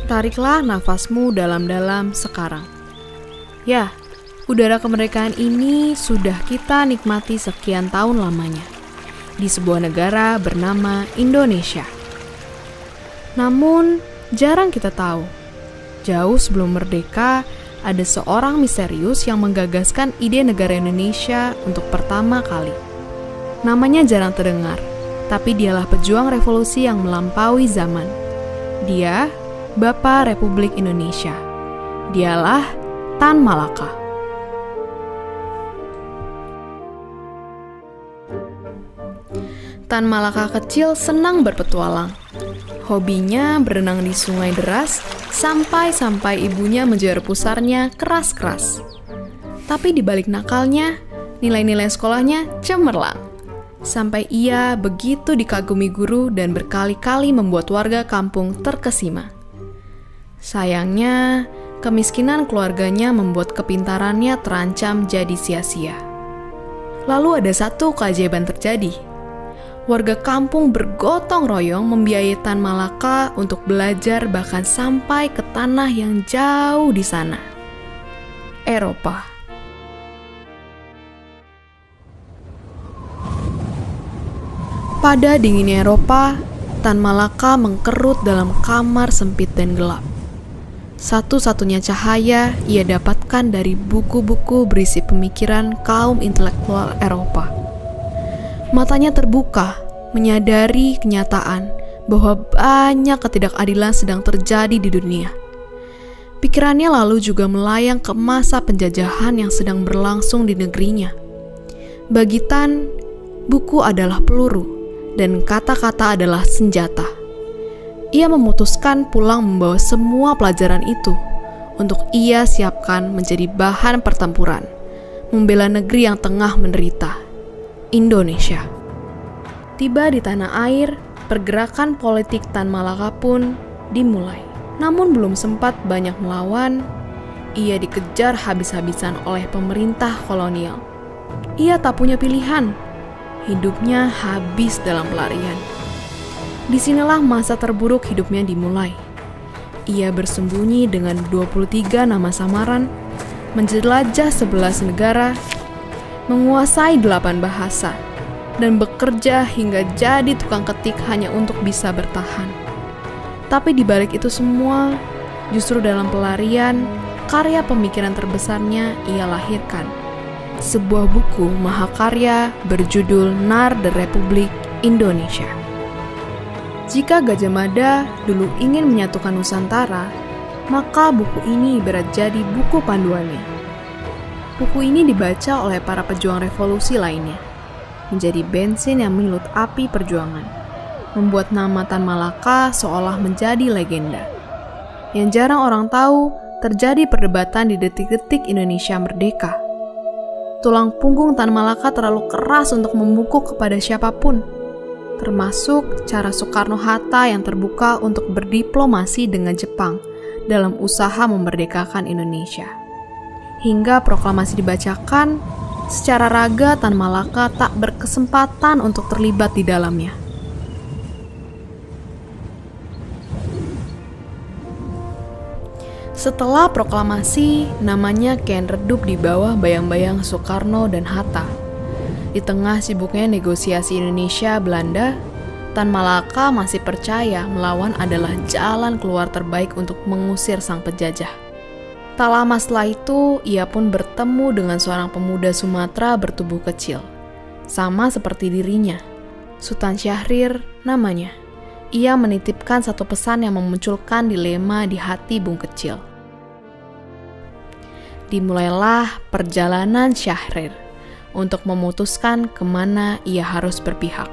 Tariklah nafasmu dalam-dalam sekarang. Ya, udara kemerdekaan ini sudah kita nikmati sekian tahun lamanya di sebuah negara bernama Indonesia. Namun, jarang kita tahu, jauh sebelum merdeka, ada seorang misterius yang menggagaskan ide negara Indonesia untuk pertama kali. Namanya jarang terdengar, tapi dialah pejuang revolusi yang melampaui zaman. Dia, Bapak Republik Indonesia. Dialah Tan Malaka. Tan Malaka kecil senang berpetualang. Hobinya berenang di sungai deras sampai ibunya menjewer pusarnya keras-keras. Tapi di balik nakalnya, nilai-nilai sekolahnya cemerlang. Sampai ia begitu dikagumi guru dan berkali-kali membuat warga kampung terkesima. Sayangnya, kemiskinan keluarganya membuat kepintarannya terancam jadi sia-sia. Lalu ada satu keajaiban terjadi. Warga kampung bergotong royong membiayai Tan Malaka untuk belajar bahkan sampai ke tanah yang jauh di sana, Eropa. Pada dinginnya Eropa, Tan Malaka mengkerut dalam kamar sempit dan gelap. Satu-satunya cahaya ia dapatkan dari buku-buku berisi pemikiran kaum intelektual Eropa. Matanya terbuka, menyadari kenyataan bahwa banyak ketidakadilan sedang terjadi di dunia. Pikirannya lalu juga melayang ke masa penjajahan yang sedang berlangsung di negerinya. Bagi Tan, buku adalah peluru dan kata-kata adalah senjata. Ia memutuskan pulang membawa semua pelajaran itu untuk ia siapkan menjadi bahan pertempuran, membela negeri yang tengah menderita, Indonesia. Tiba di tanah air, pergerakan politik Tan Malaka pun dimulai. Namun belum sempat banyak melawan, ia dikejar habis-habisan oleh pemerintah kolonial. Ia tak punya pilihan, hidupnya habis dalam pelarian. Disinilah masa terburuk hidupnya dimulai. Ia bersembunyi dengan 23 nama samaran, menjelajah 11 negara, menguasai 8 bahasa, dan bekerja hingga jadi tukang ketik hanya untuk bisa bertahan. Tapi di balik itu semua, justru dalam pelarian, karya pemikiran terbesarnya ia lahirkan. Sebuah buku mahakarya berjudul Narda Republik Indonesia. Jika Gajah Mada dulu ingin menyatukan Nusantara, maka buku ini ibarat jadi buku panduannya. Buku ini dibaca oleh para pejuang revolusi lainnya, menjadi bensin yang menyulut api perjuangan, membuat nama Tan Malaka seolah menjadi legenda. Yang jarang orang tahu, terjadi perdebatan di detik-detik Indonesia merdeka. Tulang punggung Tan Malaka terlalu keras untuk membungkuk kepada siapapun, termasuk cara Soekarno-Hatta yang terbuka untuk berdiplomasi dengan Jepang dalam usaha memerdekakan Indonesia. Hingga proklamasi dibacakan, secara raga Tan Malaka tak berkesempatan untuk terlibat di dalamnya. Setelah proklamasi, namanya kian redup di bawah bayang-bayang Soekarno dan Hatta. Di tengah sibuknya negosiasi Indonesia-Belanda, Tan Malaka masih percaya melawan adalah jalan keluar terbaik untuk mengusir sang penjajah. Tak lama setelah itu, ia pun bertemu dengan seorang pemuda Sumatera bertubuh kecil. Sama seperti dirinya, Sultan Syahrir namanya. Ia menitipkan satu pesan yang memunculkan dilema di hati Bung Kecil. Dimulailah perjalanan Syahrir untuk memutuskan kemana ia harus berpihak.